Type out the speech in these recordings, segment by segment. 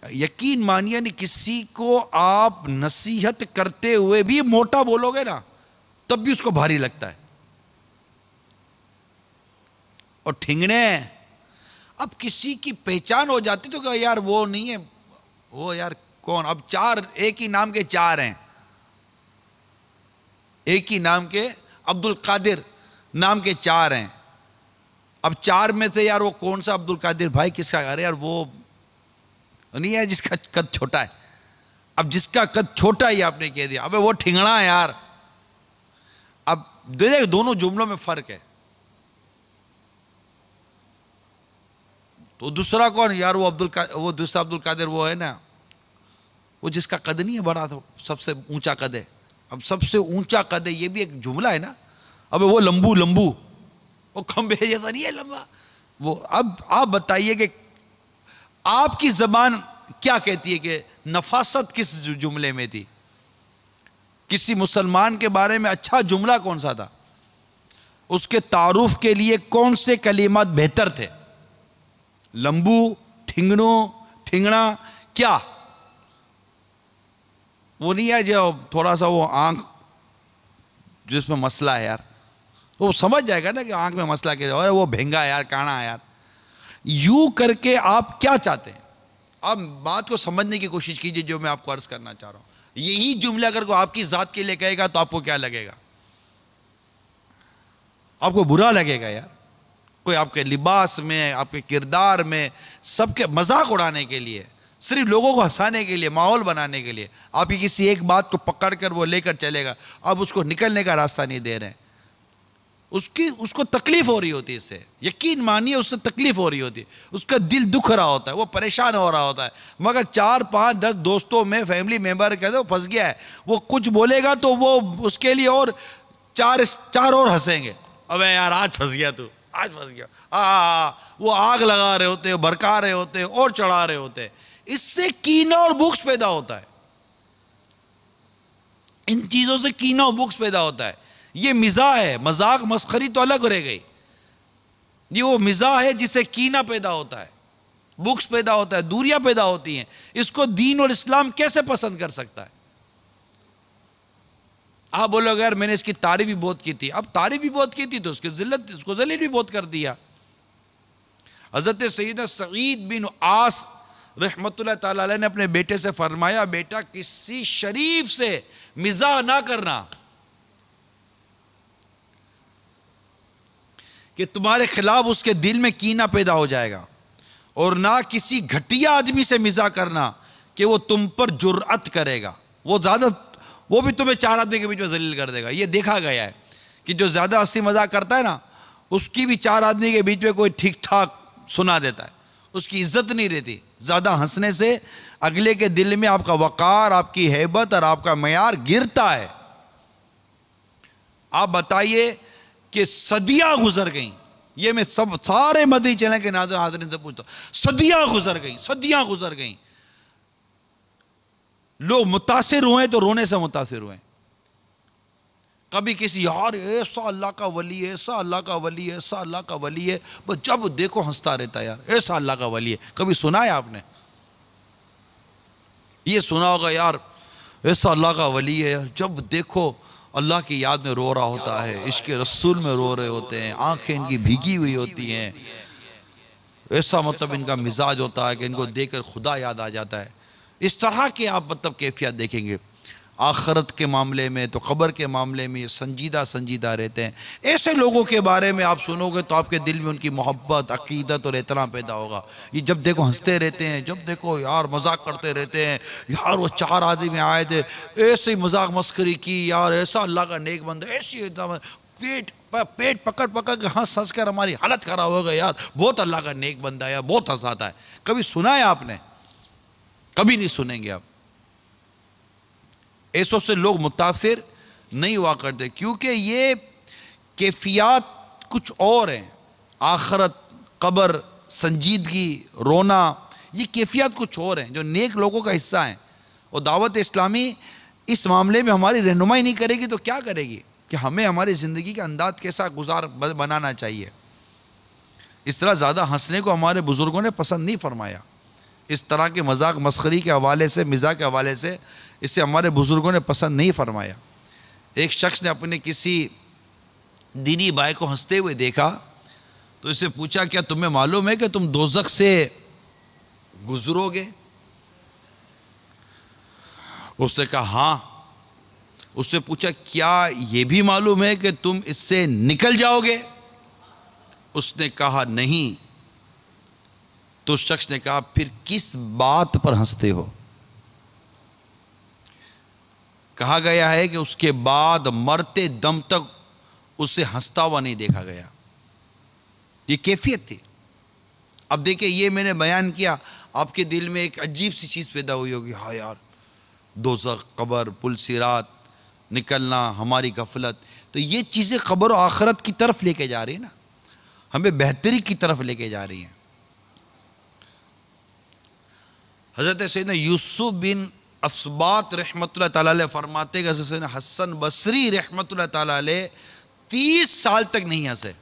یقین مانیے نہیں، کسی کو آپ نصیحت کرتے ہوئے بھی موٹا بولو گے نا تب بھی اس کو بھاری لگتا ہے. اور ٹھنگنے اب کسی کی پہچان ہو جاتی تو کہ یار وہ نہیں ہے، وہ یار کون، اب چار ایک ہی نام کے چار ہیں، ایک ہی نام کے عبد القادر نام کے چار ہیں. اب چار میں سے یار وہ کون سا عبد القادر بھائی کس کا، ارے یار وہ نہیں ہے جس کا قد چھوٹا ہے. اب جس کا قد چھوٹا ہی آپ نے کہہ دیا ابے وہ ٹھنگنا ہے یار. اب دیکھ دونوں جملوں میں فرق ہے. تو دوسرا کون یار، وہ وہ دوسرا عبد القادر وہ ہے نا، وہ جس کا قد نہیں ہے بڑا تو سب سے اونچا قد ہے. اب سب سے اونچا قد ہے یہ بھی ایک جملہ ہے نا. اب وہ لمبو وہ کھمبے جیسا نہیں ہے لمبا وہ. اب آپ بتائیے کہ آپ کی زبان کیا کہتی ہے کہ نفاست کس جملے میں تھی؟ کسی مسلمان کے بارے میں اچھا جملہ کون سا تھا؟ اس کے تعارف کے لیے کون سے کلمات بہتر تھے؟ لمبو، ٹھنگنا کیا؟ وہ نہیں ہے جو تھوڑا سا وہ آنکھ جس میں مسئلہ ہے یار، وہ سمجھ جائے گا نا کہ آنکھ میں مسئلہ کیا ہے، وہ بھینگا ہے یار، کانا ہے یار. یوں کر کے آپ کیا چاہتے ہیں؟ آپ بات کو سمجھنے کی کوشش کیجئے جو میں آپ کو عرض کرنا چاہ رہا ہوں. یہی جملہ اگر کوئی آپ کی ذات کے لیے کہے گا تو آپ کو کیا لگے گا؟ آپ کو برا لگے گا یار. کوئی آپ کے لباس میں، آپ کے کردار میں، سب کے مذاق اڑانے کے لیے، صرف لوگوں کو ہنسانے کے لیے، ماحول بنانے کے لیے آپ کی کسی ایک بات کو پکڑ کر وہ لے کر چلے گا. آپ اس کو نکلنے کا راستہ نہیں دے رہے ہیں. اس کو تکلیف ہو رہی ہوتی ہے اس سے، یقین مانیے اس سے تکلیف ہو رہی ہوتی ہے، اس کا دل دکھ رہا ہوتا ہے، وہ پریشان ہو رہا ہوتا ہے. مگر 4 5 10 دوستوں میں فیملی ممبر کہتے ہیں وہ پھنس گیا ہے، وہ کچھ بولے گا تو وہ اس کے لیے اور چار اور ہنسیں گے. ابے یار آج پھنس گیا تو، آج پھنس گیا. وہ آگ لگا رہے ہوتے ہیں، بھڑکا رہے ہوتے ہیں اور چڑھا رہے ہوتے ہیں. اس سے کینہ اور بغض پیدا ہوتا ہے. ان چیزوں سے کینہ اور بغض پیدا ہوتا ہے. یہ مزاح ہے، مذاق مسخری تو الگ رہ گئی. یہ وہ مزاح ہے جس سے کینہ پیدا ہوتا ہے، بغض پیدا ہوتا ہے، دوریاں پیدا ہوتی ہیں. اس کو دین اور اسلام کیسے پسند کر سکتا ہے؟ آپ بولو گے یار میں نے اس کی تعریف بھی بہت کی تھی. اب تعریف بھی بہت کی تھی تو اس کو ذلیل بھی بہت کر دیا. حضرت سیدنا سعید بن عاص رحمت اللہ تعالی علیہ نے اپنے بیٹے سے فرمایا بیٹا کسی شریف سے مزاح نہ کرنا کہ تمہارے خلاف اس کے دل میں کینہ پیدا ہو جائے گا، اور نہ کسی گھٹیا آدمی سے مزاح کرنا کہ وہ تم پر جرأت کرے گا. وہ بھی تمہیں 4 آدمی کے بیچ میں ذلیل کر دے گا. یہ دیکھا گیا ہے کہ جو زیادہ ہنسی مذاق کرتا ہے نا اس کی بھی 4 آدمی کے بیچ میں کوئی ٹھیک ٹھاک سنا دیتا ہے، اس کی عزت نہیں رہتی. زیادہ ہنسنے سے اگلے کے دل میں آپ کا وقار، آپ کی ہیبت اور آپ کا معیار گرتا ہے. آپ بتائیے کہ صدیاں گزر گئیں، یہ میں سارے مدنی چینل کے ناظرین سے پوچھتا ہوں، صدیاں گزر گئیں، لوگ متاثر ہوئے تو رونے سے متاثر ہوئے. کبھی کسی یار ایسا اللہ کا ولی ہے، ایسا اللہ کا ولی ہے، ایسا اللہ کا ولی ہے، بس جب دیکھو ہنستا رہتا ہے یار، ایسا اللہ کا ولی ہے. کبھی سنا ہے آپ نے؟ یہ سنا ہوگا یار ایسا اللہ کا ولی ہے، جب دیکھو اللہ کی یاد میں رو رہا ہوتا ہے، عشق رسول میں رو رہے ہوتے ہیں، آنکھیں ان کی بھیگی ہوئی ہوتی ہیں. ایسا مطلب ان کا مزاج ہوتا ہے کہ ان کو دیکھ کر خدا یاد آ جاتا ہے. اس طرح کے آپ مطلب کیفیت دیکھیں گے. آخرت کے معاملے میں تو قبر کے معاملے میں یہ سنجیدہ رہتے ہیں. ایسے لوگوں کے بارے میں آپ سنو گے تو آپ کے دل میں ان کی محبت، عقیدت اور احترام پیدا ہوگا. یہ جب دیکھو ہنستے رہتے ہیں، جب دیکھو یار مذاق کرتے رہتے ہیں، یار وہ 4 آدمی آئے تھے ایسے ہی مذاق مسخری کی، یار ایسا اللہ کا نیک بندہ، ایسی پیٹ پکڑ کے ہنس کر ہماری حالت خراب ہو گئی، یار بہت اللہ کا نیک بندہ ہے، بہت ہنساتا ہے. کبھی سنا ہے آپ نے؟ کبھی نہیں سنیں گے آپ. ایسوں سے لوگ متاثر نہیں ہوا کرتے کیونکہ یہ کیفیات کچھ اور ہیں. آخرت، قبر، سنجیدگی، رونا، یہ کیفیات کچھ اور ہیں جو نیک لوگوں کا حصہ ہیں. اور دعوت اسلامی اس معاملے میں ہماری رہنمائی نہیں کرے گی تو کیا کرے گی کہ ہمیں ہماری زندگی کا انداز کیسا بنانا چاہیے. اس طرح زیادہ ہنسنے کو ہمارے بزرگوں نے پسند نہیں فرمایا. اس طرح کے مذاق مسخری کے حوالے سے، مزاح کے حوالے سے اسے ہمارے بزرگوں نے پسند نہیں فرمایا۔ ایک شخص نے اپنے کسی دینی بھائی کو ہنستے ہوئے دیکھا تو اسے پوچھا کیا تمہیں معلوم ہے کہ تم دوزخ سے گزرو گے؟ اس نے کہا ہاں۔ اس نے پوچھا کیا یہ بھی معلوم ہے کہ تم اس سے نکل جاؤ گے؟ اس نے کہا نہیں۔ تو اس شخص نے کہا پھر کس بات پر ہنستے ہو؟ کہا گیا ہے کہ اس کے بعد مرتے دم تک اسے ہنستا ہوا نہیں دیکھا گیا۔ یہ کیفیت تھی۔ اب دیکھیں یہ میں نے بیان کیا، آپ کے دل میں ایک عجیب سی چیز پیدا ہوئی ہوگی، ہاں یار دوزخ، قبر، پل صراط، نکلنا، ہماری غفلت، تو یہ چیزیں قبر و آخرت کی طرف لے کے جا رہی ہیں نا، ہمیں بہتری کی طرف لے کے جا رہی ہیں۔ حضرت سیدنا یوسف بن اسباط رحمۃ اللہ تعالیٰ علیہ فرماتے کہ حضرت سیدنا حسن بصری رحمۃ اللہ تعالیٰ علیہ 30 سال تک نہیں ہنسے۔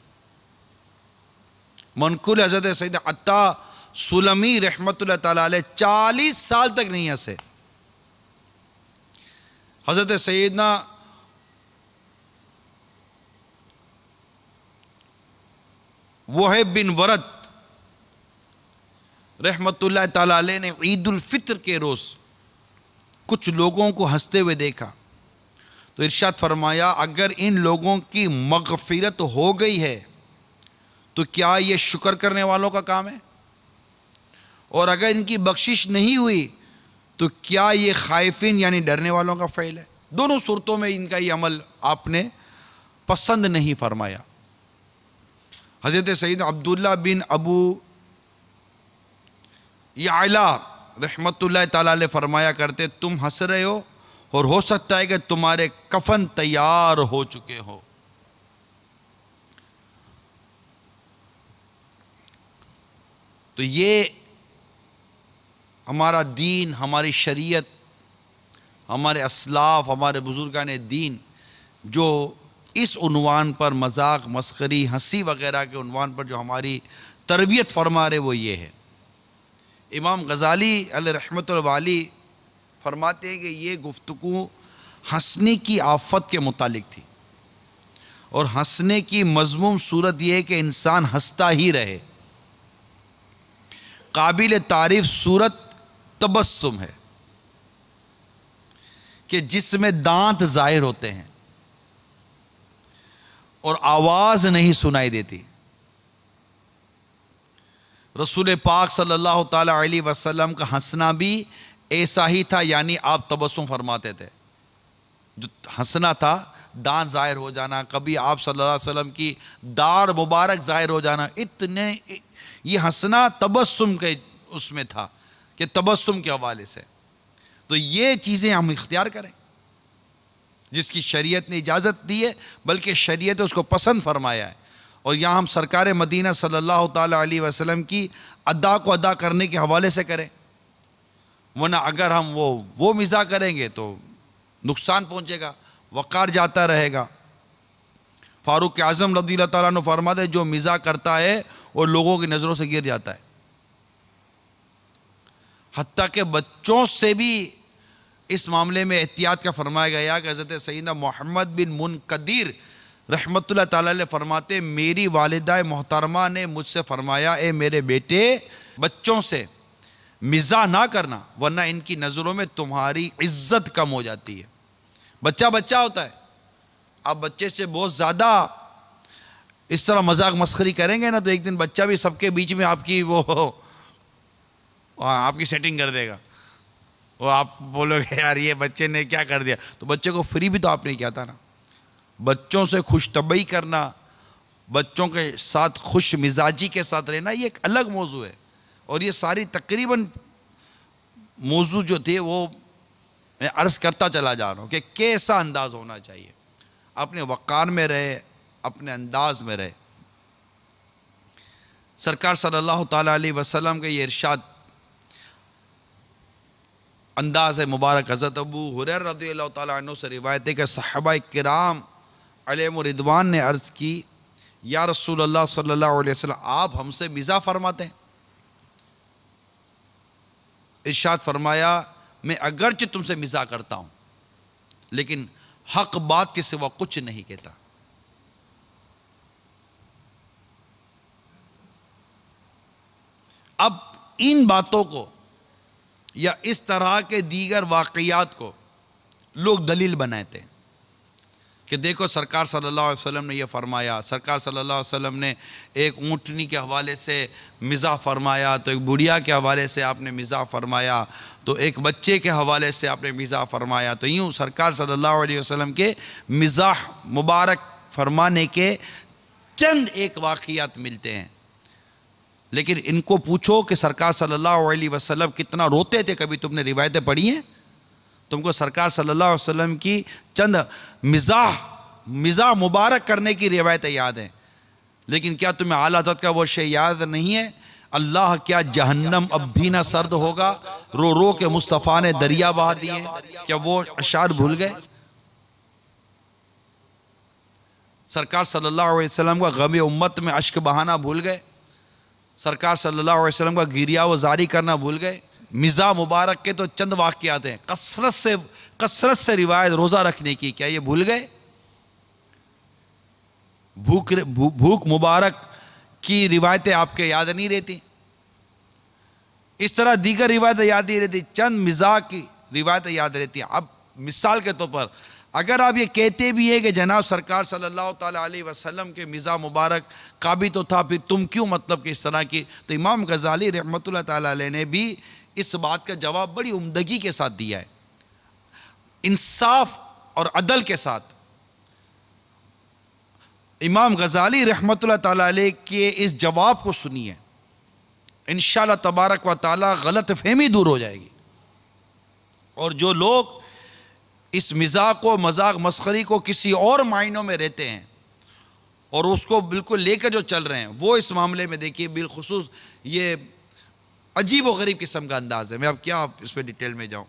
منقول حضرت سیدنا عطا سلمی رحمۃ اللہ تعالیٰ علیہ 40 سال تک نہیں ہنسے۔ حضرت سیدنا وہب بن ورد رحمت اللہ تعالیٰ علیہ نے عید الفطر کے روز کچھ لوگوں کو ہنستے ہوئے دیکھا تو ارشاد فرمایا اگر ان لوگوں کی مغفرت ہو گئی ہے تو کیا یہ شکر کرنے والوں کا کام ہے؟ اور اگر ان کی بخشش نہیں ہوئی تو کیا یہ خائفین یعنی ڈرنے والوں کا فعل ہے؟ دونوں صورتوں میں ان کا یہ عمل آپ نے پسند نہیں فرمایا۔ حضرت سیدنا عبداللہ بن ابو یعلا رحمت اللہ تعالیٰ علیہ فرمایا کرتے تم ہنس رہے ہو اور ہو سکتا ہے کہ تمہارے کفن تیار ہو چکے ہو۔ تو یہ ہمارا دین، ہماری شریعت، ہمارے اسلاف، ہمارے بزرگان دین جو اس عنوان پر مذاق مسخری ہنسی وغیرہ کے عنوان پر جو ہماری تربیت فرما رہے وہ یہ ہے۔ امام غزالی علیہ رحمت الوالی فرماتے ہیں کہ یہ گفتگو ہنسنے کی آفت کے متعلق تھی، اور ہنسنے کی مذموم صورت یہ ہے کہ انسان ہنستا ہی رہے۔ قابل تعریف صورت تبسم ہے کہ جس میں دانت ظاہر ہوتے ہیں اور آواز نہیں سنائی دیتی۔ رسول پاک صلی اللہ تعالی علیہ وسلم کا ہنسنا بھی ایسا ہی تھا، یعنی آپ تبسم فرماتے تھے۔ جو ہنسنا تھا دانت ظاہر ہو جانا، کبھی آپ صلی اللہ علیہ وسلم کی داڑھ مبارک ظاہر ہو جانا، اتنے یہ ہنسنا تبسم کے اس میں تھا کہ تبسم کے حوالے سے۔ تو یہ چیزیں ہم اختیار کریں جس کی شریعت نے اجازت دی ہے، بلکہ شریعت نے اس کو پسند فرمایا ہے، اور یہاں ہم سرکار مدینہ صلی اللہ تعالی علیہ وسلم کی ادا کو ادا کرنے کے حوالے سے کریں، ورنہ اگر ہم وہ مزاح کریں گے تو نقصان پہنچے گا، وقار جاتا رہے گا۔ فاروق اعظم رضی اللہ تعالیٰ عنہ فرماتے جو مزاح کرتا ہے وہ لوگوں کی نظروں سے گر جاتا ہے، حتیٰ کہ بچوں سے بھی اس معاملے میں احتیاط کا فرمایا گیا کہ حضرت سیدنا محمد بن منقدر رحمت اللہ تعالیٰ علیہ فرماتے میری والدہ محترمہ نے مجھ سے فرمایا اے میرے بیٹے بچوں سے مزاح نہ کرنا ورنہ ان کی نظروں میں تمہاری عزت کم ہو جاتی ہے۔ بچہ بچہ ہوتا ہے، آپ بچے سے بہت زیادہ اس طرح مذاق مسخری کریں گے نا تو ایک دن بچہ بھی سب کے بیچ میں آپ کی آپ کی سیٹنگ کر دے گا، وہ آپ بولو گے یار یہ بچے نے کیا کر دیا، تو بچے کو فری بھی تو آپ نے کیا تھا نا۔ بچوں سے خوش طبعی کرنا، بچوں کے ساتھ خوش مزاجی کے ساتھ رہنا یہ ایک الگ موضوع ہے، اور یہ ساری تقریباً موضوع جو تھے وہ میں عرض کرتا چلا جا رہا ہوں کہ کیسا انداز ہونا چاہیے، اپنے وقار میں رہے، اپنے انداز میں رہے۔ سرکار صلی اللہ تعالیٰ علیہ وسلم کا یہ ارشاد انداز ہے مبارک، حضرت ابو ہریرہ رضی اللہ تعالیٰ عنہ سے روایت ہے کہ صحابہ کرام علیہم رضوان نے عرض کی یا رسول اللہ صلی اللہ علیہ وسلم آپ ہم سے مزاح فرماتے ہیں؟ ارشاد فرمایا میں اگرچہ تم سے مزاح کرتا ہوں لیکن حق بات کے سوا کچھ نہیں کہتا. اب ان باتوں کو یا اس طرح کے دیگر واقعات کو لوگ دلیل بناتے ہیں کہ دیکھو سرکار صلی اللہ علیہ وسلم نے یہ فرمایا, سرکار صلی اللہ علیہ وسلم نے ایک اونٹنی کے حوالے سے مزاح فرمایا, تو ایک بڑھیا کے حوالے سے آپ نے مزاح فرمایا, تو ایک بچے کے حوالے سے آپ نے مزاح فرمایا. تو یوں سرکار صلی اللہ علیہ وسلم کے مزاح مبارک فرمانے کے چند ایک واقعات ملتے ہیں. لیکن ان کو پوچھو کہ سرکار صلی اللہ علیہ وسلم کتنا روتے تھے, کبھی تم نے روایتیں پڑھی ہیں؟ تم کو سرکار صلی اللہ علیہ وسلم کی چند مزاح مبارک کرنے کی روایتیں یاد ہیں, لیکن کیا تمہیں اعلیٰ حضرت کا وہ شے یاد نہیں ہے؟ اللہ کیا جہنم اب بھی نہ سرد ہوگا, رو رو کے مصطفیٰ نے دریا بہا دیے. کیا وہ اشعار بھول گئے؟ سرکار صلی اللہ علیہ وسلم کا غم امت میں اشک بہانا بھول گئے؟ سرکار صلی اللہ علیہ وسلم کا گریہ و زاری کرنا بھول گئے؟ مزاح مبارک کے تو چند واقعات ہیں, کثرت سے روایت روزہ رکھنے کی, کیا یہ بھول گئے؟ بھوک مبارک کی روایتیں آپ کے یاد نہیں رہتی؟ اس طرح دیگر روایتیں یاد نہیں رہتی, چند مزاح کی روایتیں یاد رہتی ہیں. اب مثال کے طور پر اگر آپ یہ کہتے بھی ہیں کہ جناب سرکار صلی اللہ تعالیٰ علیہ وسلم کے مزاح مبارک کا بھی تو تھا, پھر تم کیوں مطلب کہ اس طرح کی؟ تو امام غزالی رحمۃ اللہ تعالیٰ علیہ نے بھی اس بات کا جواب بڑی عمدگی کے ساتھ دیا ہے, انصاف اور عدل کے ساتھ. امام غزالی رحمۃ اللہ تعالیٰ علیہ کے اس جواب کو سنیے, انشاءاللہ تبارک و تعالیٰ غلط فہمی دور ہو جائے گی. اور جو لوگ اس مزاح کو, مذاق مسخری کو کسی اور معنوں میں رہتے ہیں اور اس کو بالکل لے کر جو چل رہے ہیں, وہ اس معاملے میں دیکھیے بالخصوص یہ عجیب و غریب قسم کا انداز ہے. میں اب کیا اس پہ ڈیٹیل میں جاؤں.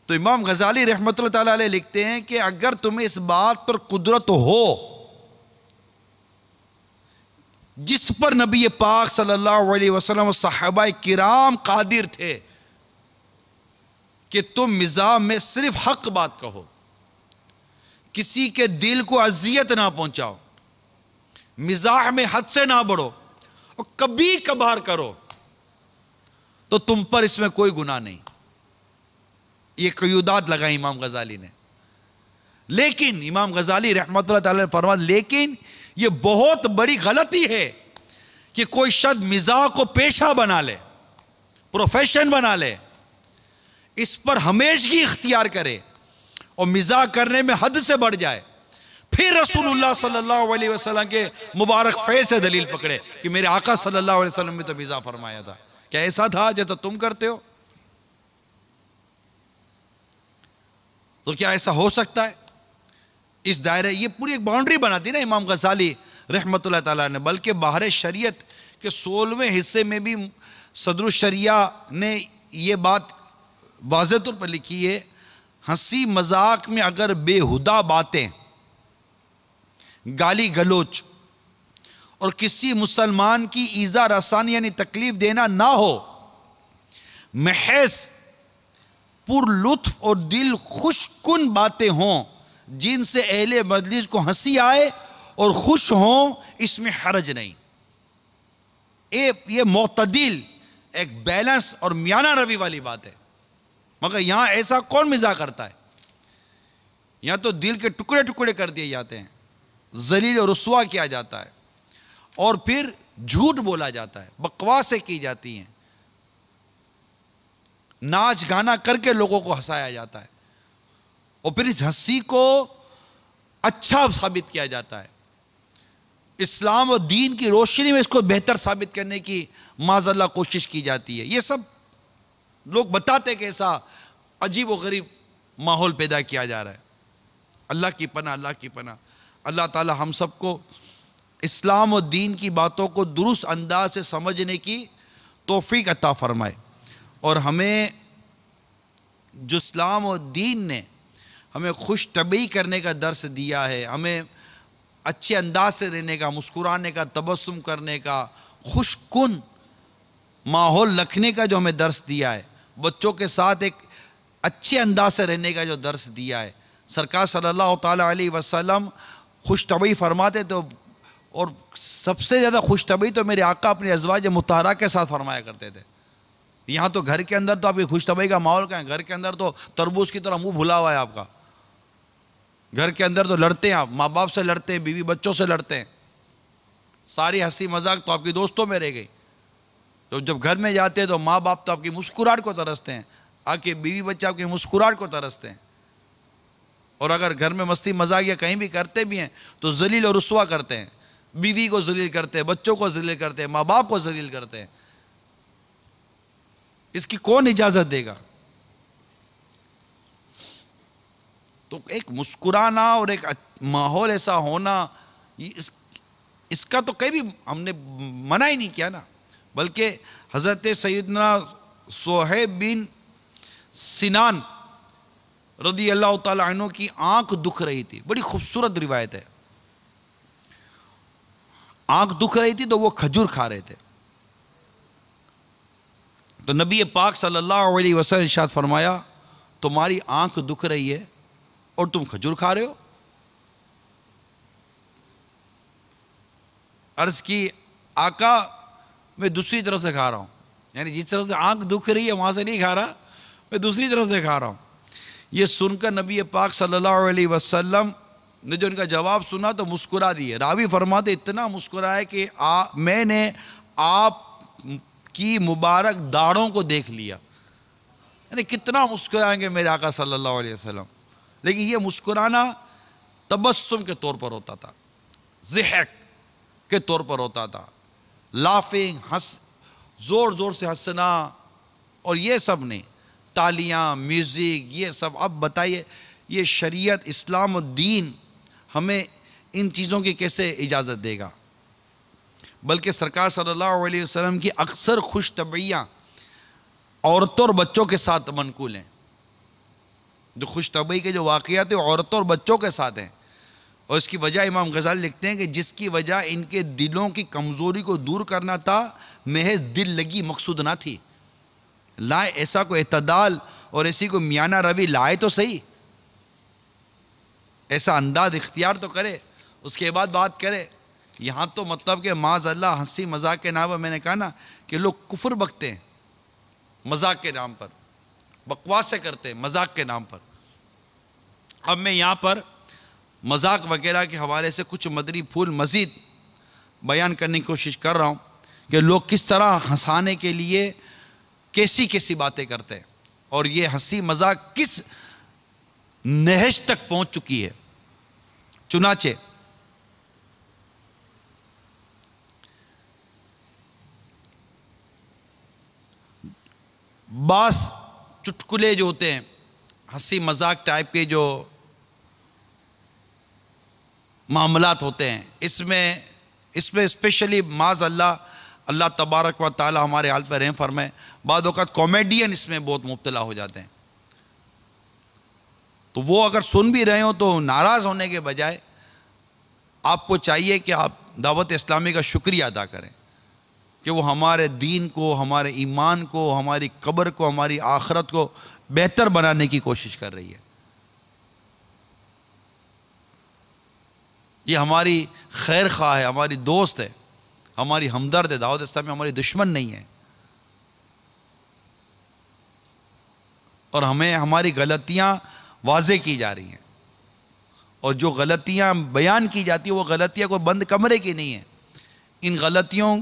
تو امام غزالی رحمۃ اللہ تعالیٰ علیہ لکھتے ہیں کہ اگر تمہیں اس بات پر قدرت ہو جس پر نبی پاک صلی اللہ علیہ وسلم و صحابہ کرام قادر تھے کہ تم مزاح میں صرف حق بات کہو, کسی کے دل کو اذیت نہ پہنچاؤ, مزاح میں حد سے نہ بڑھو اور کبھی کبھار کرو, تو تم پر اس میں کوئی گناہ نہیں. یہ قیودات لگائیں امام غزالی نے. لیکن امام غزالی رحمۃ اللہ تعالی نے فرمایا لیکن یہ بہت بڑی غلطی ہے کہ کوئی شخص مزاح کو پیشہ بنا لے, پروفیشن بنا لے, اس پر ہمیشگی اختیار کرے اور مزاح کرنے میں حد سے بڑھ جائے, پھر رسول اللہ صلی اللہ علیہ وسلم کے مبارک فیض سے دلیل پکڑے کہ میرے آقا صلی اللہ علیہ وسلم نے تو مزاح فرمایا تھا. کیا ایسا تھا جیسا تم کرتے ہو؟ تو کیا ایسا ہو سکتا ہے؟ اس دائرے, یہ پوری ایک باؤنڈری بنا دی نا امام غزالی رحمۃ اللہ تعالیٰ نے. بلکہ باہر شریعت کے 16ویں حصے میں بھی صدر الشریعہ نے یہ بات واضح طور پر لکھی ہے, ہنسی مذاق میں اگر بے ہدہ باتیں, گالی گلوچ اور کسی مسلمان کی ایذا رسانی یعنی تکلیف دینا نہ ہو, محض پر لطف اور دل خوش کن باتیں ہوں جن سے اہل مجلس کو ہنسی آئے اور خوش ہوں, اس میں حرج نہیں. یہ معتدل ایک بیلنس اور میانہ روی والی بات ہے. مگر یہاں ایسا کون مزاح کرتا ہے؟ یہاں تو دل کے ٹکڑے ٹکڑے کر دیے جاتے ہیں, ذلیل و رسوا کیا جاتا ہے, اور پھر جھوٹ بولا جاتا ہے, بکواسیں کی جاتی ہیں, ناچ گانا کر کے لوگوں کو ہنسایا جاتا ہے, اور پھر اس ہنسی کو اچھا ثابت کیا جاتا ہے. اسلام و دین کی روشنی میں اس کو بہتر ثابت کرنے کی معاذ اللہ کوشش کی جاتی ہے. یہ سب لوگ بتاتے کہ ایسا عجیب و غریب ماحول پیدا کیا جا رہا ہے. اللہ کی پناہ, اللہ کی پناہ. اللہ تعالی ہم سب کو اسلام و دین کی باتوں کو درست انداز سے سمجھنے کی توفیق عطا فرمائے, اور ہمیں جو اسلام و دین نے ہمیں خوش طبعی کرنے کا درس دیا ہے, ہمیں اچھے انداز سے رہنے کا, مسکرانے کا, تبسم کرنے کا, خوش کن ماحول رکھنے کا جو ہمیں درس دیا ہے، بچوں کے ساتھ ایک اچھے انداز سے رہنے کا جو درس دیا ہے. سرکار صلی اللہ تعالیٰ علیہ وسلم خوش طبعی فرماتے تو، اور سب سے زیادہ خوش طبعی تو میرے آقا اپنی ازواج مطہرہ کے ساتھ فرمایا کرتے تھے. یہاں تو گھر کے اندر تو آپ کی خوش طبعی کا ماحول کہاں ہے؟ گھر کے اندر تو تربوز کی طرح منہ بھلا ہوا ہے آپ کا. گھر کے اندر تو لڑتے ہیں آپ، ماں باپ سے لڑتے ہیں، بیوی بچوں سے لڑتے ہیں. ساری ہنسی مذاق تو آپ کی دوستوں میں رہ گئی. تو جب گھر میں جاتے ہیں تو ماں باپ تو آپ کی مسکراہٹ کو ترستے ہیں، آپ کے بیوی بچے آپ کی مسکراہٹ کو ترستے ہیں. اور اگر گھر میں مستی مذاق یا کہیں بھی کرتے بھی ہیں تو ذلیل اور رسوا کرتے ہیں. بیوی کو ذلیل کرتے ہیں، بچوں کو ذلیل کرتے ہیں، ماں باپ کو ذلیل کرتے ہیں. اس کی کون اجازت دے گا؟ تو ایک مسکرانا اور ایک ماحول ایسا ہونا، اس کا تو کہیں بھی ہم نے منع ہی نہیں کیا نا. بلکہ حضرت سیدنا صہیب بن سنان رضی اللہ تعالیٰ عنہ کی آنکھ دکھ رہی تھی. بڑی خوبصورت روایت ہے. آنکھ دکھ رہی تھی تو وہ کھجور کھا رہے تھے. تو نبی پاک صلی اللہ علیہ وسلم ارشاد فرمایا تمہاری آنکھ دکھ رہی ہے اور تم کھجور کھا رہے ہو؟ عرض کی آقا میں دوسری طرف سے کھا رہا ہوں. یعنی جس طرف سے آنکھ دکھ رہی ہے وہاں سے نہیں کھا رہا، میں دوسری طرف سے کھا رہا ہوں. یہ سن کر نبی پاک صلی اللہ علیہ وسلم نے جو ان کا جواب سنا تو مسکرا دیے. راوی فرماتے اتنا مسکرائے کہ میں نے آپ کی مبارک داڑھوں کو دیکھ لیا. یعنی کتنا مسکرائیں گے میرے آقا صلی اللہ علیہ وسلم. لیکن یہ مسکرانا تبسم کے طور پر ہوتا تھا، ضحک کے طور پر ہوتا تھا، لافنگ، زور زور سے ہنسنا، اور یہ سب نہیں، تالیاں، میوزک، یہ سب. اب بتائیے یہ شریعت، اسلام و دین ہمیں ان چیزوں کی کیسے اجازت دے گا؟ بلکہ سرکار صلی اللہ علیہ وسلم کی اکثر خوش طبعیاں عورتوں اور بچوں کے ساتھ منقول ہیں. جو خوش طبعی کے جو واقعات ہیں عورتوں اور بچوں کے ساتھ ہیں. اور اس کی وجہ امام غزالی لکھتے ہیں کہ جس کی وجہ ان کے دلوں کی کمزوری کو دور کرنا تھا، محض دل لگی مقصود نہ تھی. لائے ایسا کوئی اعتدال اور ایسی کوئی میانہ روی لائے تو صحیح، ایسا انداز اختیار تو کرے، اس کے بعد بات کرے. یہاں تو مطلب کہ معاذ اللہ ہنسی مذاق کے نام پر، میں نے کہا نا کہ لوگ کفر بکتے ہیں مذاق کے نام پر، بکواسیں کرتے ہیں مذاق کے نام پر. اب میں یہاں پر مذاق وغیرہ کے حوالے سے کچھ مدری پھول مزید بیان کرنے کی کوشش کر رہا ہوں کہ لوگ کس طرح ہنسانے کے لیے کیسی کیسی باتیں کرتے ہیں، اور یہ ہنسی مذاق کس نہج تک پہنچ چکی ہے. چنانچہ بعض چٹکلے جو ہوتے ہیں، ہنسی مذاق ٹائپ کے جو معاملات ہوتے ہیں، اس میں اسپیشلی معاذ اللہ تبارک و تعالی ہمارے حال پر رحم فرمائے، بعض اوقات کامیڈین اس میں بہت مبتلا ہو جاتے ہیں. تو وہ اگر سن بھی رہے ہوں تو ناراض ہونے کے بجائے آپ کو چاہیے کہ آپ دعوت اسلامی کا شکریہ ادا کریں کہ وہ ہمارے دین کو، ہمارے ایمان کو، ہماری قبر کو، ہماری آخرت کو بہتر بنانے کی کوشش کر رہی ہے. یہ ہماری خیر خواہ ہے، ہماری دوست ہے، ہماری ہمدرد ہے. دعوت اسلامی ہماری دشمن نہیں ہے. اور ہمیں ہماری غلطیاں واضح کی جا رہی ہیں، اور جو غلطیاں بیان کی جاتی ہیں وہ غلطیاں کوئی بند کمرے کی نہیں ہیں. ان غلطیوں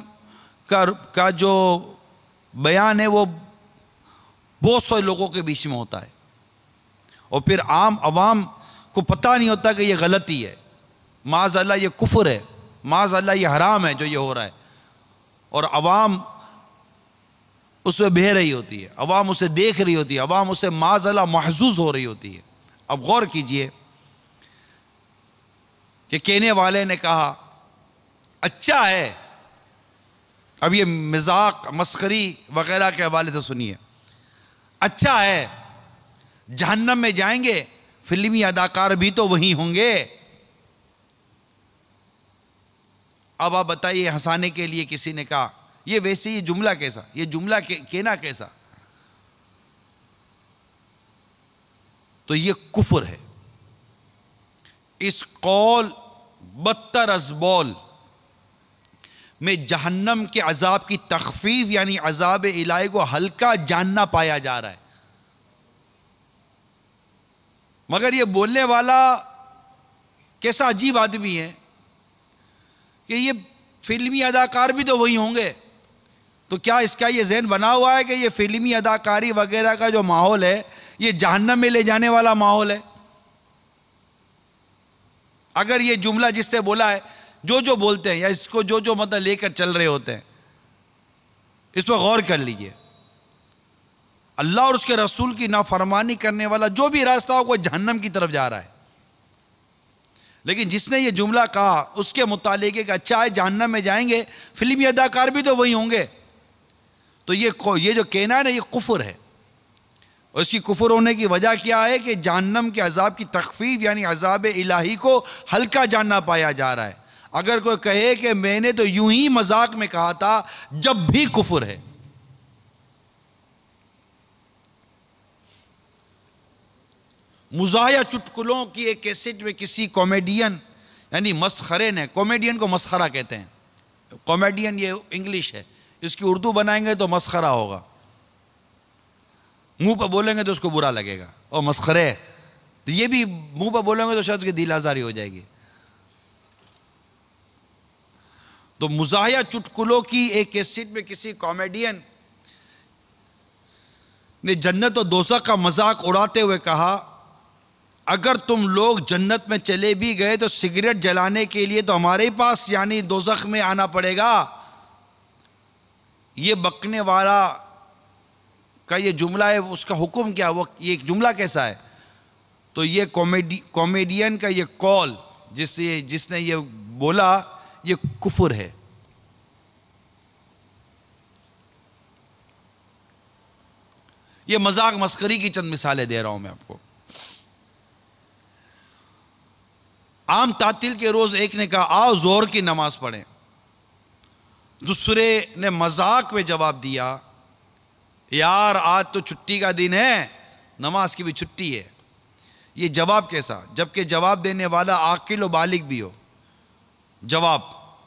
کا جو بیان ہے وہ بہت سے لوگوں کے بیچ میں ہوتا ہے، اور پھر عام عوام کو پتہ نہیں ہوتا کہ یہ غلطی ہے. معاذ اللہ یہ کفر ہے، معاذ اللہ یہ حرام ہے جو یہ ہو رہا ہے، اور عوام اس میں بہہ رہی ہوتی ہے، عوام اسے دیکھ رہی ہوتی ہے، عوام اسے معاذ اللہ محظوظ ہو رہی ہوتی ہے. اب غور کیجئے کہ کہنے والے نے کہا اچھا ہے. اب یہ مذاق مسخری وغیرہ کے حوالے سے سنیے. اچھا ہے، جہنم میں جائیں گے، فلمی اداکار بھی تو وہی ہوں گے. اب آپ بتائیے، ہنسانے کے لیے کسی نے کہا یہ ویسے یہ جملہ کیسا، یہ جملہ کہنا کیسا؟ تو یہ کفر ہے. اس قول بدتر از بول میں جہنم کے عذاب کی تخفیف یعنی عذاب الہی کو ہلکا جاننا پایا جا رہا ہے. مگر یہ بولنے والا کیسا عجیب آدمی ہے کہ یہ فلمی اداکار بھی تو وہی ہوں گے. تو کیا اس کا یہ ذہن بنا ہوا ہے کہ یہ فلمی اداکاری وغیرہ کا جو ماحول ہے یہ جہنم میں لے جانے والا ماحول ہے؟ اگر یہ جملہ جس سے بولا ہے، جو بولتے ہیں یا اس کو جو مطلب لے کر چل رہے ہوتے ہیں، اس پر غور کر لیجئے. اللہ اور اس کے رسول کی نافرمانی کرنے والا جو بھی راستہ ہو وہ جہنم کی طرف جا رہا ہے. لیکن جس نے یہ جملہ کہا اس کے متعلق کہ اچھا ہے جہنم میں جائیں گے، فلمی اداکار بھی تو وہی ہوں گے، تو یہ جو کہنا ہے نا، یہ کفر ہے. اور اس کی کفر ہونے کی وجہ کیا ہے کہ جہنم کے عذاب کی تخفیف یعنی عذاب الہی کو ہلکا جاننا پایا جا رہا ہے. اگر کوئی کہے کہ میں نے تو یوں ہی مذاق میں کہا تھا، جب بھی کفر ہے. مزاحیہ چٹکلوں کی ایک کیسٹ میں کسی کامیڈین یعنی مسخرے نے، کامیڈین کو مسخرہ کہتے ہیں، کامیڈین یہ انگلش ہے، اس کی اردو بنائیں گے تو مسخرہ ہوگا، منہ پہ بولیں گے تو اس کو برا لگے گا، اور مسخرے تو یہ بھی منہ پہ بولیں گے تو شاید اس کی دل آزاری ہو جائے گی. تو مزاحیہ چٹکلوں کی ایک کیسٹ میں کسی کامیڈین نے جنت و دوزخ کا مذاق اڑاتے ہوئے کہا، اگر تم لوگ جنت میں چلے بھی گئے تو سگریٹ جلانے کے لیے تو ہمارے پاس یعنی دوزخ میں آنا پڑے گا. یہ بکنے والا کا یہ جملہ ہے، اس کا حکم کیا، وہ یہ جملہ کیسا ہے؟ تو یہ کامیڈین کا یہ کال جس نے یہ بولا، یہ کفر ہے. یہ مذاق مسخری کی چند مثالیں دے رہا ہوں میں آپ کو. عام تعطیل کے روز ایک نے کہا آؤ ظہر کی نماز پڑھیں. دوسرے نے مذاق میں جواب دیا، یار آج تو چھٹی کا دن ہے، نماز کی بھی چھٹی ہے. یہ جواب کیسا؟ جبکہ جواب دینے والا عاقل و بالغ بھی ہو. جواب،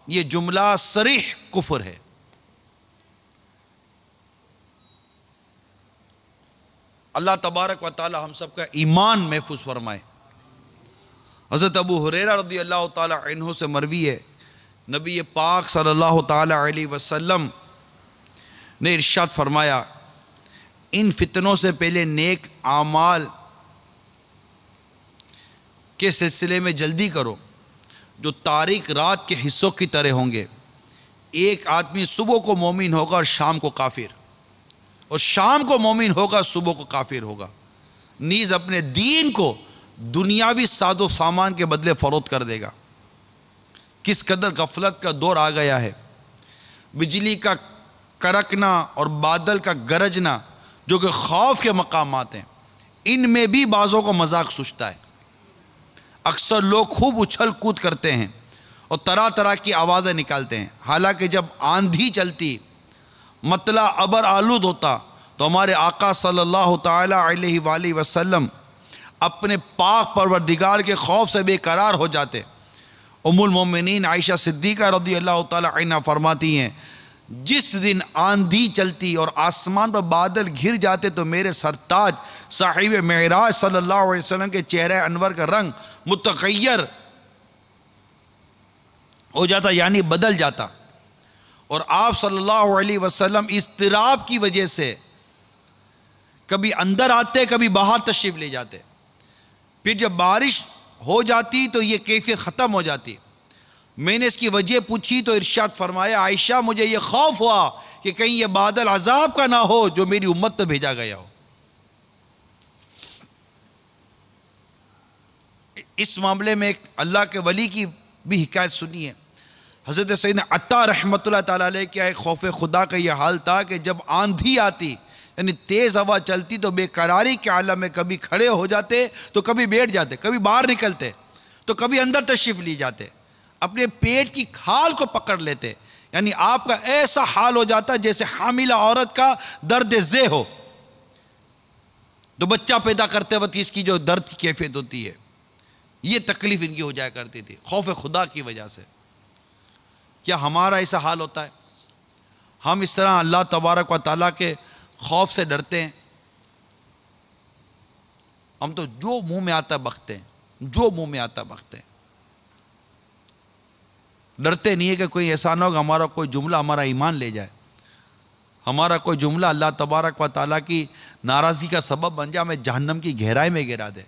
یہ جملہ صریح کفر ہے. اللہ تبارک و تعالی ہم سب کا ایمان محفوظ فرمائے. حضرت ابو ہریرہ رضی اللہ تعالی عنہ سے مروی ہے، نبی پاک صلی اللہ تعالی علیہ وسلم نے ارشاد فرمایا، ان فتنوں سے پہلے نیک اعمال کے سلسلے میں جلدی کرو جو تاریک رات کے حصوں کی طرح ہوں گے. ایک آدمی صبح کو مومن ہوگا اور شام کو کافر، اور شام کو مومن ہوگا صبح کو کافر ہوگا. نیز اپنے دین کو دنیاوی ساز و سامان کے بدلے فروخت کر دے گا. کس قدر غفلت کا دور آ گیا ہے. بجلی کا کڑکنا اور بادل کا گرجنا جو کہ خوف کے مقامات ہیں، ان میں بھی بعضوں کو مذاق سوچتا ہے. اکثر لوگ خوب اچھل کود کرتے ہیں اور طرح طرح کی آوازیں نکالتے ہیں، حالانکہ جب آندھی چلتی، مطلع ابر آلود ہوتا تو ہمارے آقا صلی اللہ تعالی علیہ وآلہ وسلم اپنے پاک پروردگار کے خوف سے بے قرار ہو جاتے. ام المومنین عائشہ صدیقہ رضی اللہ تعالی عنہ فرماتی ہیں، جس دن آندھی چلتی اور آسمان پر بادل گھر جاتے تو میرے سرتاج صاحب معراج صلی اللہ علیہ وسلم کے چہرہ انور کا رنگ متغیر ہو جاتا یعنی بدل جاتا، اور آپ صلی اللہ علیہ وسلم اضطراب کی وجہ سے کبھی اندر آتے کبھی باہر تشریف لے جاتے. پھر جب بارش ہو جاتی تو یہ کیفیت ختم ہو جاتی. میں نے اس کی وجہ پوچھی تو ارشاد فرمایا، عائشہ مجھے یہ خوف ہوا کہ کہیں یہ بادل عذاب کا نہ ہو جو میری امت پہ بھیجا گیا ہو. اس معاملے میں ایک اللہ کے ولی کی بھی حکایت سنی ہے. حضرت سیدنا عطا رحمۃ اللہ تعالیٰ علیہ کیا ایک خوف خدا کا یہ حال تھا کہ جب آندھی آتی یعنی تیز ہوا چلتی تو بے قراری کے عالم میں کبھی کھڑے ہو جاتے تو کبھی بیٹھ جاتے، کبھی باہر نکلتے تو کبھی اندر تشریف لی جاتے. اپنے پیٹ کی کھال کو پکڑ لیتے یعنی آپ کا ایسا حال ہو جاتا ہے جیسے حاملہ عورت کا درد ذہ ہو، تو بچہ پیدا کرتے وقت اس کی جو درد کی کیفیت ہوتی ہے، یہ تکلیف ان کی ہو جایا کرتی تھی خوف خدا کی وجہ سے۔ کیا ہمارا ایسا حال ہوتا ہے؟ ہم اس طرح اللہ تبارک و تعالیٰ کے خوف سے ڈرتے ہیں؟ ہم تو جو منہ میں آتا بکتے ہیں، جو منہ میں آتا بکتے ہیں، ڈرتے نہیں ہے کہ کوئی ایسا نہ ہو کہ ہمارا کوئی جملہ ہمارا ایمان لے جائے، ہمارا کوئی جملہ اللہ تبارک و تعالیٰ کی ناراضگی کا سبب بن جائے، ہمیں جہنم کی گہرائی میں گرا دے۔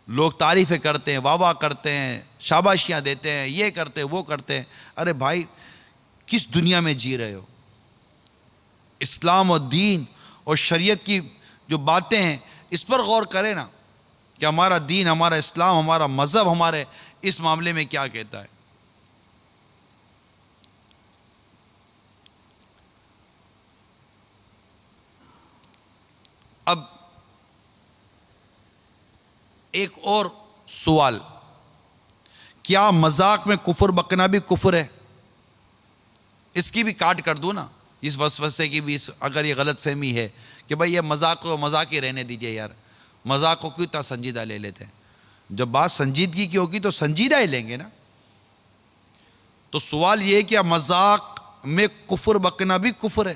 لوگ تعریفیں کرتے ہیں، واہ واہ کرتے ہیں، شاباشیاں دیتے ہیں، یہ کرتے ہیں وہ کرتے ہیں۔ ارے بھائی کس دنیا میں جی رہے ہو؟ اسلام اور دین اور شریعت کی جو باتیں ہیں اس پر غور کریں نا، کہ ہمارا دین، ہمارا اسلام، ہمارا مذہب ہمارے اس معاملے میں کیا کہتا ہے۔ اب ایک اور سوال، کیا مذاق میں کفر بکنا بھی کفر ہے؟ اس کی بھی کاٹ کر دوں نا، اس وسوسے کی بھی، اگر یہ غلط فہمی ہے کہ بھائی یہ مذاق کو مذاق ہی رہنے دیجئے یار، مذاق کو کیوں اتنا سنجیدہ لے لیتے ہیں؟ جب بات سنجیدگی کی ہوگی تو سنجیدہ ہی لیں گے نا۔ تو سوال یہ ہے کہ مذاق میں کفر بکنا بھی کفر ہے؟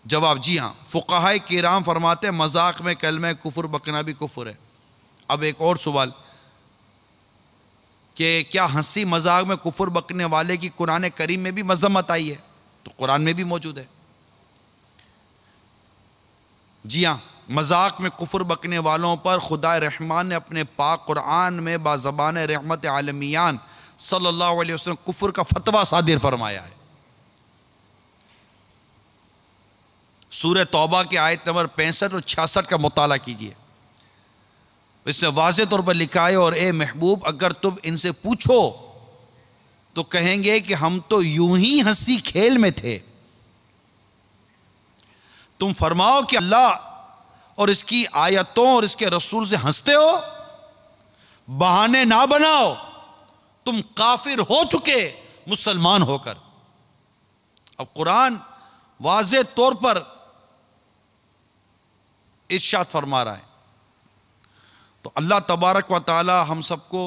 جواب جی ہاں، فقہاء کرام فرماتے ہیں مذاق میں کلمہ کفر بکنا بھی کفر ہے۔ اب ایک اور سوال کہ کیا ہنسی مذاق میں کفر بکنے والے کی قرآن کریم میں بھی مذمت آئی ہے؟ تو قرآن میں بھی موجود ہے۔ جی ہاں، مذاق میں کفر بکنے والوں پر خدا رحمان نے اپنے پاک قرآن میں بازبان رحمت عالمیان صلی اللہ علیہ وسلم کفر کا فتویٰ صادر فرمایا ہے۔ سورہ توبہ کے آیت نمبر 65 اور 66 کا مطالعہ کیجئے، اس میں واضح طور پر لکھا ہے، اور اے محبوب اگر تم ان سے پوچھو تو کہیں گے کہ ہم تو یوں ہی ہنسی کھیل میں تھے۔ تم فرماؤ کہ اللہ اور اس کی آیتوں اور اس کے رسول سے ہنستے ہو، بہانے نہ بناؤ، تم کافر ہو چکے مسلمان ہو کر۔ اب قرآن واضح طور پر ارشاد فرما رہا ہے۔ تو اللہ تبارک و تعالی ہم سب کو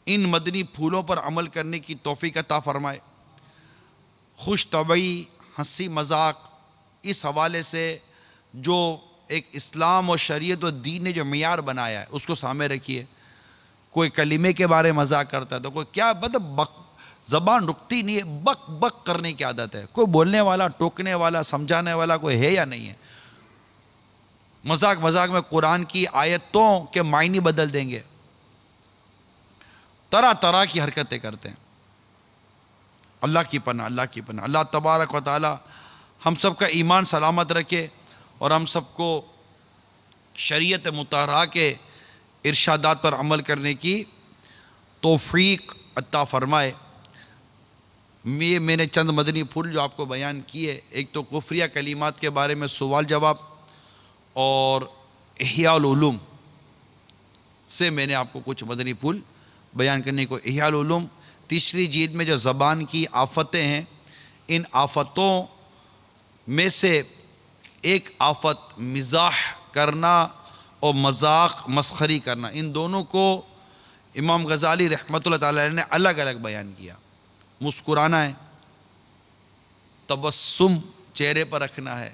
ان مدنی پھولوں پر عمل کرنے کی توفیق عطا فرمائے۔ خوش طبعی، ہنسی مذاق، اس حوالے سے جو ایک اسلام اور شریعت و دین نے جو معیار بنایا ہے اس کو سامنے رکھیے۔ کوئی کلمے کے بارے مذاق کرتا ہے تو کوئی کیا زبان رکتی نہیں ہے، بک بک کرنے کی عادت ہے۔ کوئی بولنے والا، ٹوکنے والا، سمجھانے والا کوئی ہے یا نہیں ہے؟ مذاق میں قرآن کی آیتوں کے معنی بدل دیں گے، طرح طرح کی حرکتیں کرتے ہیں۔ اللہ کی پناہ، اللہ کی پناہ۔ اللہ تبارک و تعالی ہم سب کا ایمان سلامت رکھے اور ہم سب کو شریعت مطہرہ کے ارشادات پر عمل کرنے کی توفیق عطا فرمائے۔ میں نے چند مدنی پھول جو آپ کو بیان کیے، ایک تو کفریہ کلمات کے بارے میں سوال جواب، اور احیاء العلوم سے میں نے آپ کو کچھ مدنی پھول بیان کرنے کو۔ احیاء العلوم تیسری جلد میں جو زبان کی آفتیں ہیں، ان آفتوں میں سے ایک آفت مزاح کرنا اور مذاق مسخری کرنا، ان دونوں کو امام غزالی رحمۃ اللہ تعالی نے الگ الگ بیان کیا۔ مسکرانا ہے، تبسم چہرے پر رکھنا ہے۔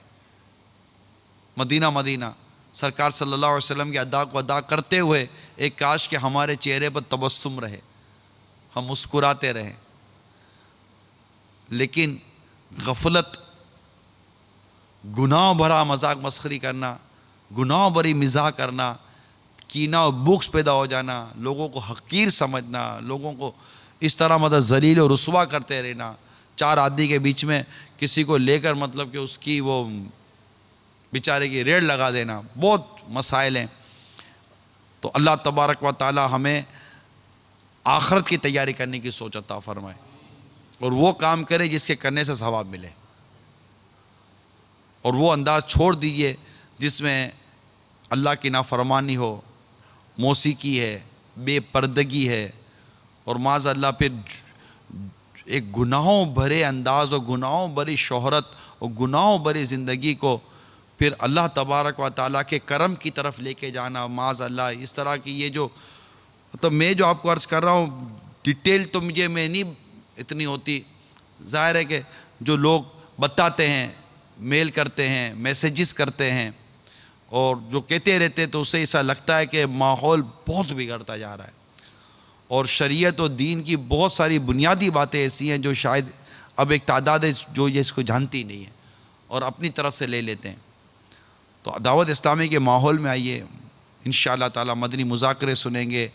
مدینہ سرکار صلی اللہ علیہ وسلم کے ادا کو ادا کرتے ہوئے ایک کاش کہ ہمارے چہرے پر تبسم رہے، ہم مسکراتے رہیں۔ لیکن غفلت، گناہ بھرا مذاق مسخری کرنا، گناہ بھری مزاح کرنا، کینہ اور بغض پیدا ہو جانا، لوگوں کو حقیر سمجھنا، لوگوں کو اس طرح ذلیل و رسوا کرتے رہنا، چار آدمی کے بیچ میں کسی کو لے کر کہ اس کی وہ بیچارے کی ریڑھ لگا دینا، بہت مسائل ہیں۔ تو اللہ تبارک و تعالی ہمیں آخرت کی تیاری کرنے کی سوچ عطا فرمائے اور وہ کام کرے جس کے کرنے سے ثواب ملے، اور وہ انداز چھوڑ دیجئے جس میں اللہ کی نافرمانی ہو، موسیقی ہے، بے پردگی ہے، اور معاذ اللہ پھر ایک گناہوں بھرے انداز اور گناہوں بھری شہرت اور گناہوں بھری زندگی کو پھر اللہ تبارک و تعالیٰ کے کرم کی طرف لے کے جانا. معاذ اللہ اس طرح کی یہ جو مطلب میں جو آپ کو عرض کر رہا ہوں ڈیٹیل تو مجھے میں نہیں اتنی ہوتی. ظاہر ہے کہ جو لوگ بتاتے ہیں، میل کرتے ہیں، میسیجز کرتے ہیں اور جو کہتے رہتے تو اسے ایسا لگتا ہے کہ ماحول بہت بگڑتا جا رہا ہے اور شریعت و دین کی بہت ساری بنیادی باتیں ایسی ہیں جو شاید اب ایک تعداد ہے جو یہ اس کو جانتی نہیں ہے اور اپنی طرف سے لے لیتے ہیں. تو دعوت اسلامی کے ماحول میں آئیے، انشاءاللہ تعالی مدنی مذاکرے سنیں گے،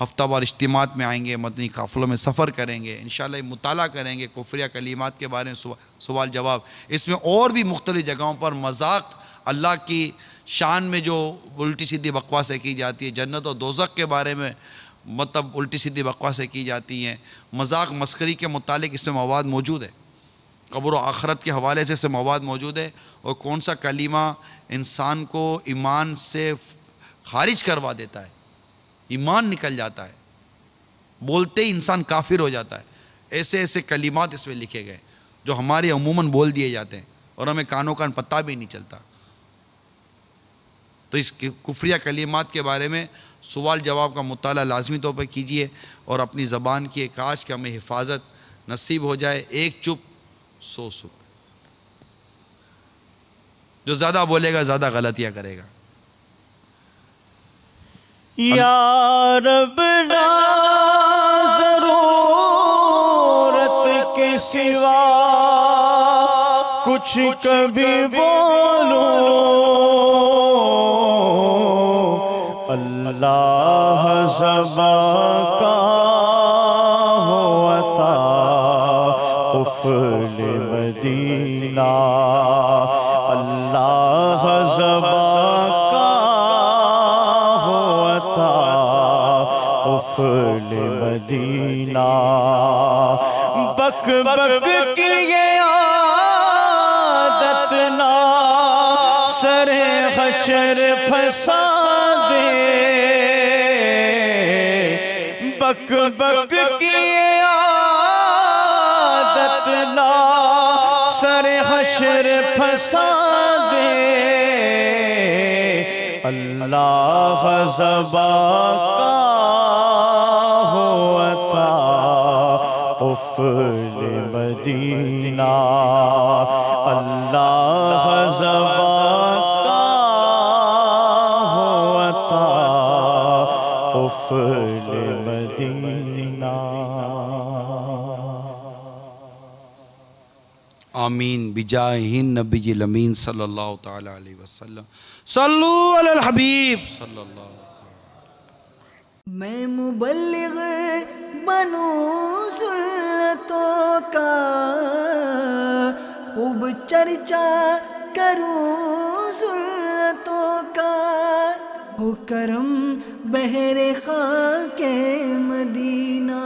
ہفتہ وار اجتماعات میں آئیں گے، مدنی قافلوں میں سفر کریں گے، انشاءاللہ مطالعہ کریں گے کفریہ کلمات کے بارے میں سوال جواب. اس میں اور بھی مختلف جگہوں پر مذاق اللہ کی شان میں جو الٹی سیدھی بکواسیں کی جاتی ہے، جنت و دوزخ کے بارے میں مطلب الٹی سیدھی بکواسیں کی جاتی ہیں، مذاق مسخری کے متعلق اس میں مواد موجود ہے، قبر و آخرت کے حوالے سے اس میں مواد موجود ہے، اور کون سا کلمہ انسان کو ایمان سے خارج کروا دیتا ہے، ایمان نکل جاتا ہے، بولتے ہی انسان کافر ہو جاتا ہے. ایسے ایسے کلمات اس میں لکھے گئے جو ہمارے عموماً بول دیے جاتے ہیں اور ہمیں کانوں کان پتہ بھی نہیں چلتا. تو اس کفریہ کلمات کے بارے میں سوال جواب کا مطالعہ لازمی طور پر کیجیے اور اپنی زبان کی کاش کہ ہمیں حفاظت نصیب ہو جائے. ایک چپ 100 سکھ. جو زیادہ بولے گا زیادہ غلطیاں کرے گا. یا رب نا ضرورت کے سوا کچھ کبھی بولو، اللہ زباں کا ہو عطا قفل مدینہ، اللہ زباں کا ہو عطا قفل مدینہ. بک بک کی یہ عادت نہ سر حشر پھنسا دے، بک بک کی یہ عادت نہ سر حشر پھنسا دے، اللہ زباں کا ہو عطا قفل مدینہ، اللہ زباں کا ہو عطا قفل مدینہ. آمین بجاہ النبی الامین صلی اللہ تعالی علیہ وسلم. صلو علی الحبیب صلی اللہ تعالی. میں مبلغ بنوں سنتوں کا، خوب چرچا کروں سنتوں کا، ہو کرم بہر خاک مدینہ.